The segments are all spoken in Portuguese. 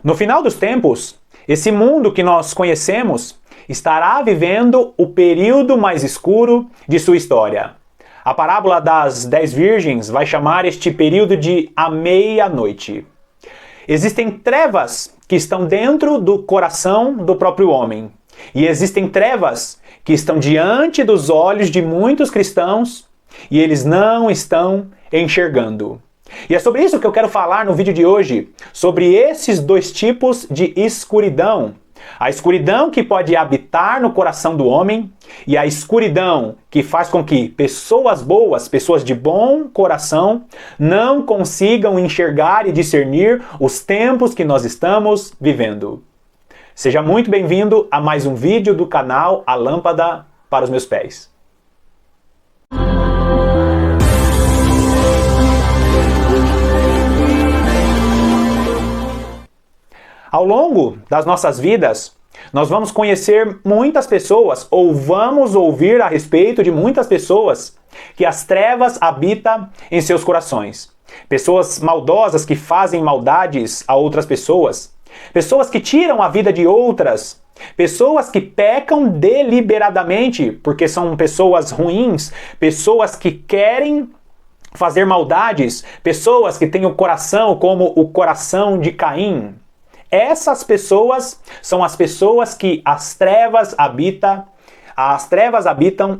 No final dos tempos, esse mundo que nós conhecemos estará vivendo o período mais escuro de sua história. A parábola das 10 virgens vai chamar este período de a meia-noite. Existem trevas que estão dentro do coração do próprio homem. E existem trevas que estão diante dos olhos de muitos cristãos e eles não estão enxergando. E é sobre isso que eu quero falar no vídeo de hoje, sobre esses dois tipos de escuridão. A escuridão que pode habitar no coração do homem e a escuridão que faz com que pessoas boas, pessoas de bom coração, não consigam enxergar e discernir os tempos que nós estamos vivendo. Seja muito bem-vindo a mais um vídeo do canal A Lâmpada para os Meus Pés. Ao longo das nossas vidas, nós vamos conhecer muitas pessoas ou vamos ouvir a respeito de muitas pessoas que as trevas habitam em seus corações. Pessoas maldosas que fazem maldades a outras pessoas. Pessoas que tiram a vida de outras. Pessoas que pecam deliberadamente porque são pessoas ruins. Pessoas que querem fazer maldades. Pessoas que têm o coração como o coração de Caim. Essas pessoas são as pessoas que as trevas habitam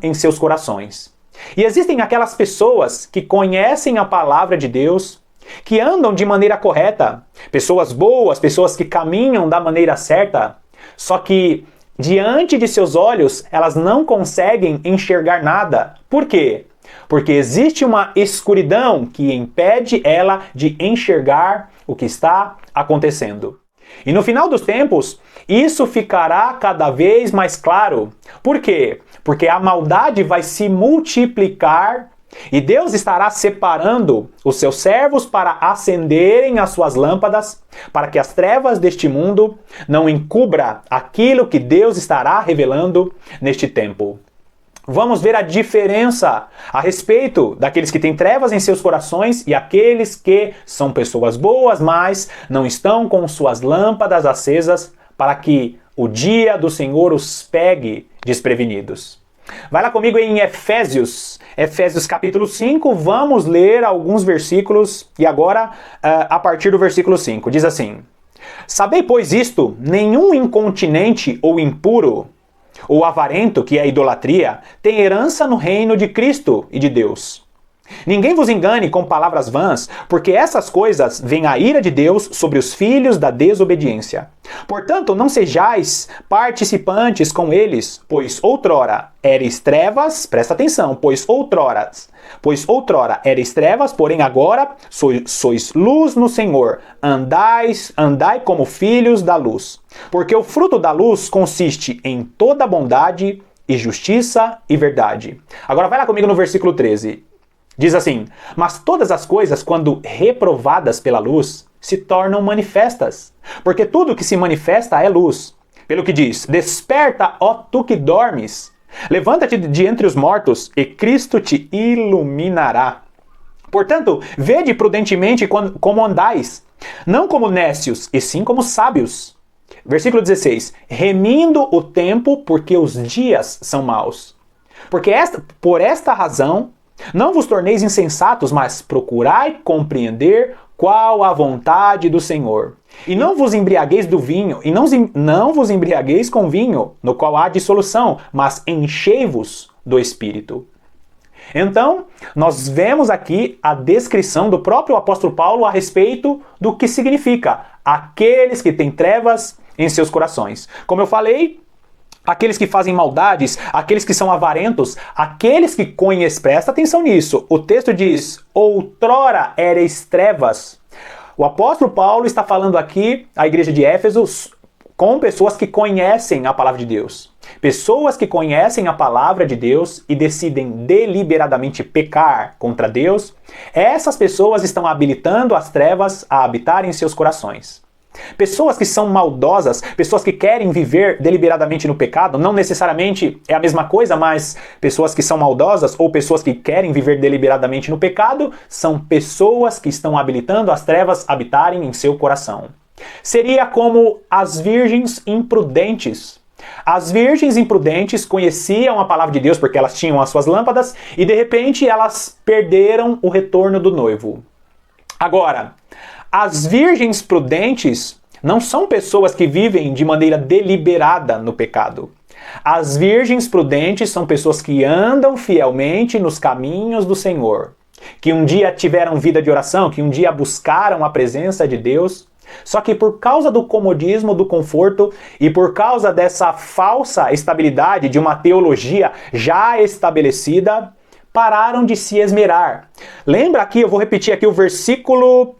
em seus corações. E existem aquelas pessoas que conhecem a palavra de Deus, que andam de maneira correta, pessoas boas, pessoas que caminham da maneira certa, só que diante de seus olhos elas não conseguem enxergar nada. Por quê? Porque existe uma escuridão que impede ela de enxergar o que está acontecendo. E no final dos tempos, isso ficará cada vez mais claro. Por quê? Porque a maldade vai se multiplicar e Deus estará separando os seus servos para acenderem as suas lâmpadas, para que as trevas deste mundo não encubra aquilo que Deus estará revelando neste tempo. Vamos ver a diferença a respeito daqueles que têm trevas em seus corações e aqueles que são pessoas boas, mas não estão com suas lâmpadas acesas para que o dia do Senhor os pegue desprevenidos. Vai lá comigo em Efésios capítulo 5, vamos ler alguns versículos e agora a partir do versículo 5, diz assim: Sabei, pois isto, nenhum incontinente ou impuro, ou avarento, que é a idolatria, tem herança no reino de Cristo e de Deus. Ninguém vos engane com palavras vãs, porque essas coisas vêm a ira de Deus sobre os filhos da desobediência. Portanto, não sejais participantes com eles, pois outrora eres trevas, presta atenção, pois outrora eres trevas, porém agora sois luz no Senhor. Andai como filhos da luz. Porque o fruto da luz consiste em toda bondade e justiça e verdade. Agora vai lá comigo no versículo 13. Diz assim: Mas todas as coisas, quando reprovadas pela luz, se tornam manifestas, porque tudo que se manifesta é luz. Pelo que diz: Desperta, ó tu que dormes, levanta-te de entre os mortos, e Cristo te iluminará. Portanto, vede prudentemente como andais, não como nécios, e sim como sábios. Versículo 16: Remindo o tempo, porque os dias são maus. Porque por esta razão não vos torneis insensatos, mas procurai compreender qual a vontade do Senhor. E não vos embriagueis do vinho, e não vos embriagueis com vinho, no qual há dissolução, mas enchei-vos do Espírito. Então, nós vemos aqui a descrição do próprio apóstolo Paulo a respeito do que significa aqueles que têm trevas em seus corações. Como eu falei, aqueles que fazem maldades, aqueles que são avarentos, aqueles que conhecem, presta atenção nisso. O texto diz: outrora erais trevas. O apóstolo Paulo está falando aqui à igreja de Éfeso com pessoas que conhecem a palavra de Deus. Pessoas que conhecem a palavra de Deus e decidem deliberadamente pecar contra Deus. Essas pessoas estão habilitando as trevas a habitarem em seus corações. Pessoas que são maldosas, pessoas que querem viver deliberadamente no pecado, não necessariamente é a mesma coisa, mas pessoas que são maldosas ou pessoas que querem viver deliberadamente no pecado são pessoas que estão habilitando as trevas a habitarem em seu coração. Seria como as virgens imprudentes. As virgens imprudentes conheciam a palavra de Deus porque elas tinham as suas lâmpadas e de repente elas perderam o retorno do noivo. Agora, as virgens prudentes não são pessoas que vivem de maneira deliberada no pecado. As virgens prudentes são pessoas que andam fielmente nos caminhos do Senhor, que um dia tiveram vida de oração, que um dia buscaram a presença de Deus, só que por causa do comodismo, do conforto e por causa dessa falsa estabilidade de uma teologia já estabelecida, pararam de se esmerar. Lembra aqui, eu vou repetir aqui o versículo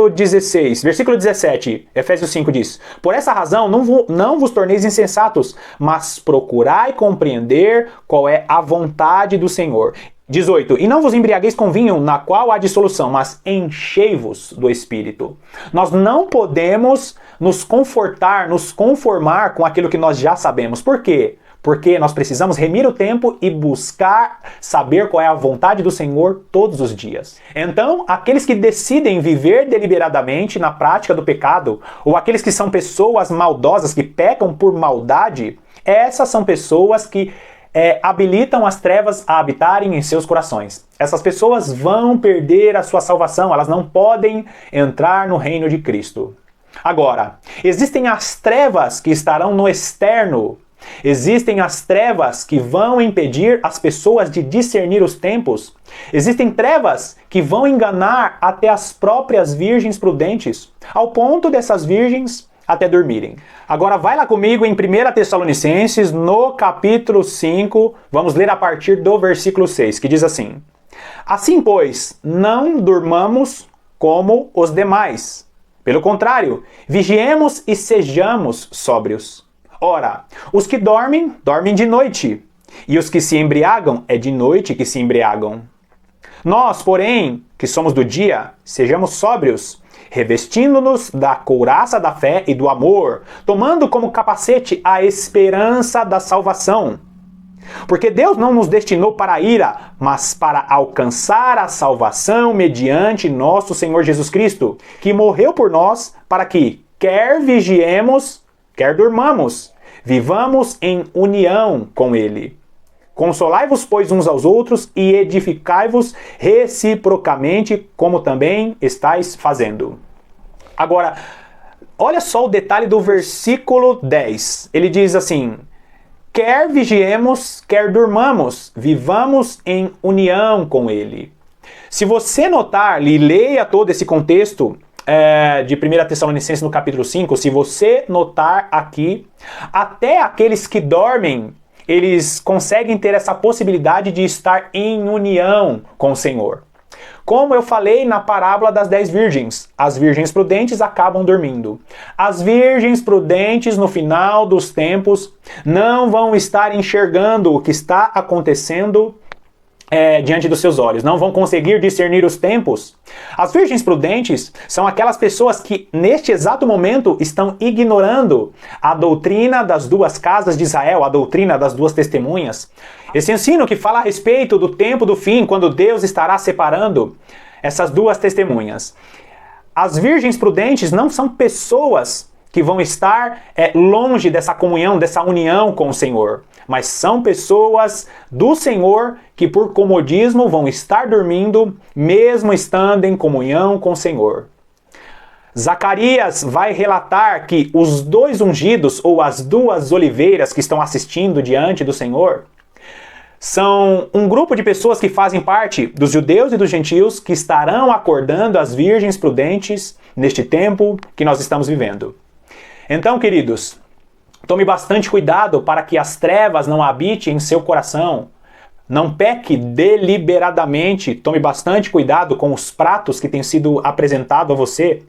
16, versículo 17, Efésios 5 diz: Por essa razão não vos torneis insensatos, mas procurai compreender qual é a vontade do Senhor. 18. E não vos embriagueis com vinho, na qual há dissolução, mas enchei-vos do Espírito. Nós não podemos nos conformar com aquilo que nós já sabemos. Por quê? Porque nós precisamos remir o tempo e buscar saber qual é a vontade do Senhor todos os dias. Então, aqueles que decidem viver deliberadamente na prática do pecado, ou aqueles que são pessoas maldosas, que pecam por maldade, essas são pessoas que habilitam as trevas a habitarem em seus corações. Essas pessoas vão perder a sua salvação, elas não podem entrar no reino de Cristo. Agora, existem as trevas que estarão no externo. Existem as trevas que vão impedir as pessoas de discernir os tempos. Existem trevas que vão enganar até as próprias virgens prudentes, ao ponto dessas virgens até dormirem. Agora vai lá comigo em 1 Tessalonicenses, no capítulo 5, vamos ler a partir do versículo 6, que diz assim: Assim, pois, não durmamos como os demais. Pelo contrário, vigiemos e sejamos sóbrios. Ora, os que dormem, dormem de noite, e os que se embriagam, é de noite que se embriagam. Nós, porém, que somos do dia, sejamos sóbrios, revestindo-nos da couraça da fé e do amor, tomando como capacete a esperança da salvação. Porque Deus não nos destinou para a ira, mas para alcançar a salvação mediante nosso Senhor Jesus Cristo, que morreu por nós para que, quer vigiemos, quer durmamos, vivamos em união com Ele. Consolai-vos, pois, uns aos outros e edificai-vos reciprocamente, como também estáis fazendo. Agora, olha só o detalhe do versículo 10. Ele diz assim: quer vigiemos, quer durmamos, vivamos em união com Ele. Se você notar, e leia todo esse contexto de 1 Tessalonicenses no capítulo 5, se você notar aqui, até aqueles que dormem, eles conseguem ter essa possibilidade de estar em união com o Senhor. Como eu falei na parábola das 10 virgens, as virgens prudentes acabam dormindo. As virgens prudentes, no final dos tempos, não vão estar enxergando o que está acontecendo diante dos seus olhos, não vão conseguir discernir os tempos. As virgens prudentes são aquelas pessoas que, neste exato momento, estão ignorando a doutrina das duas casas de Israel, a doutrina das duas testemunhas. Esse ensino que fala a respeito do tempo do fim, quando Deus estará separando essas duas testemunhas. As virgens prudentes não são pessoas que vão estar longe dessa comunhão, dessa união com o Senhor, mas são pessoas do Senhor que por comodismo vão estar dormindo, mesmo estando em comunhão com o Senhor. Zacarias vai relatar que os dois ungidos, ou as duas oliveiras que estão assistindo diante do Senhor, são um grupo de pessoas que fazem parte dos judeus e dos gentios que estarão acordando as virgens prudentes neste tempo que nós estamos vivendo. Então, queridos, tome bastante cuidado para que as trevas não habitem em seu coração. Não peque deliberadamente. Tome bastante cuidado com os pratos que têm sido apresentados a você.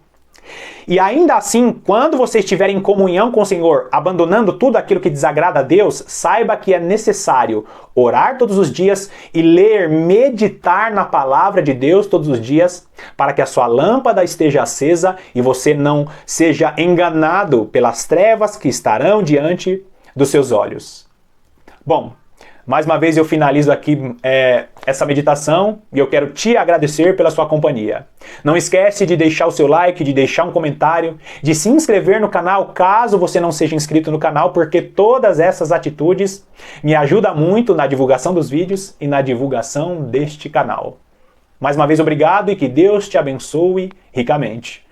E ainda assim, quando você estiver em comunhão com o Senhor, abandonando tudo aquilo que desagrada a Deus, saiba que é necessário orar todos os dias e ler, meditar na palavra de Deus todos os dias, para que a sua lâmpada esteja acesa e você não seja enganado pelas trevas que estarão diante dos seus olhos. Bom, Mais uma vez eu finalizo aqui essa meditação e eu quero te agradecer pela sua companhia. Não esquece de deixar o seu like, de deixar um comentário, de se inscrever no canal caso você não seja inscrito no canal, porque todas essas atitudes me ajudam muito na divulgação dos vídeos e na divulgação deste canal. Mais uma vez obrigado e que Deus te abençoe ricamente.